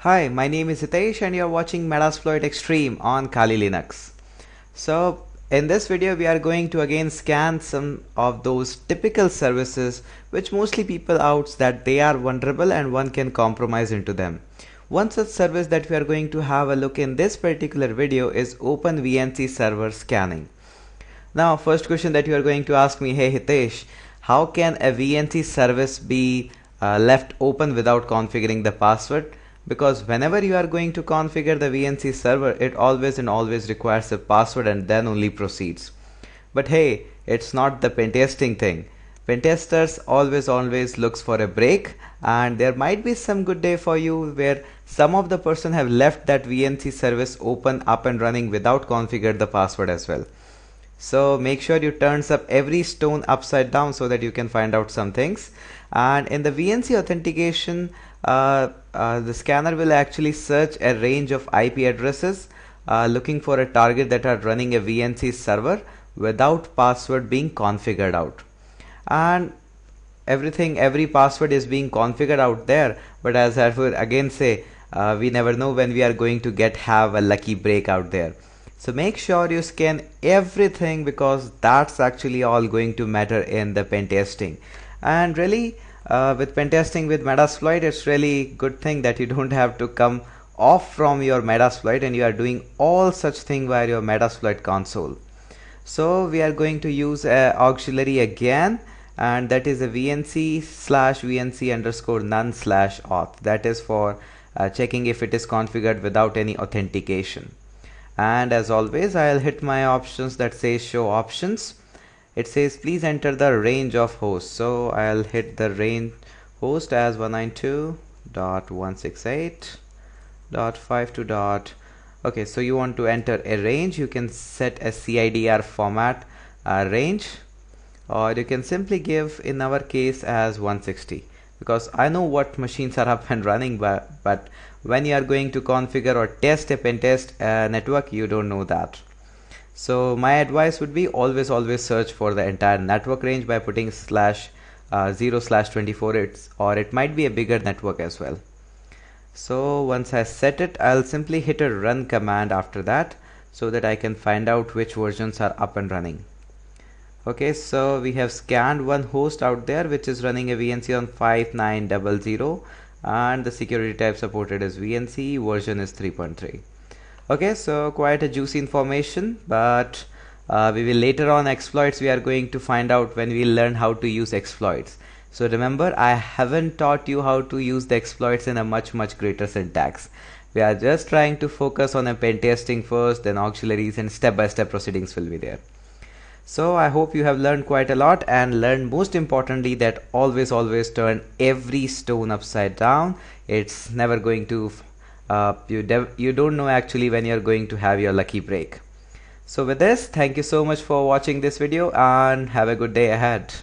Hi, my name is Hitesh and you're watching Metasploit Extreme on Kali Linux. So in this video we are going to again scan some of those typical services which mostly people outs that they are vulnerable and one can compromise into them. One such service that we are going to have a look in this particular video is Open VNC server scanning. Now first question that you are going to ask me, hey Hitesh, how can a VNC service be left open without configuring the password? Because whenever you are going to configure the VNC server, it always requires a password and then only proceeds. But hey, it's not the pentesting thing. Pentesters always looks for a break, and there might be some good day for you where some of the person have left that VNC service open up and running without configured the password as well. So make sure you turns up every stone upside down so that you can find out some things. And in the VNC authentication, the scanner will actually search a range of IP addresses looking for a target that are running a VNC server without password being configured out. And every password is being configured out there, but as I would again say, we never know when we are going to have a lucky break out there. So make sure you scan everything, because that's actually all going to matter in the pen testing. And really with pen testing with Metasploit, it's really good thing that you don't have to come off from your Metasploit and you are doing all such thing via your Metasploit console. So we are going to use a auxiliary again, and that is a VNC/VNC_none/auth. That is for checking if it is configured without any authentication. And as always, I'll hit my options that says show options. It says please enter the range of hosts, so I'll hit the range host as 192.168.52. Okay, so you want to enter a range. You can set a CIDR format range, or you can simply give, in our case, as 160, because I know what machines are up and running, but when you are going to configure or test a pen test network, you don't know that. So my advice would be always search for the entire network range by putting /0/24, or it might be a bigger network as well. So once I set it, I'll simply hit a run command after that so that I can find out which versions are up and running. Okay, so we have scanned one host out there which is running a VNC on 5900, and the security type supported is VNC, version is 3.3. Okay, so quite a juicy information, but we will later on exploits we are going to find out when we learn how to use exploits. So remember, I haven't taught you how to use the exploits in a much greater syntax. We are just trying to focus on a pen testing first, then auxiliaries, and step-by-step proceedings will be there. So I hope you have learned quite a lot, and learned most importantly that always turn every stone upside down. It's never going to you don't know actually when you're going to have your lucky break. So with this, thank you so much for watching this video and have a good day ahead.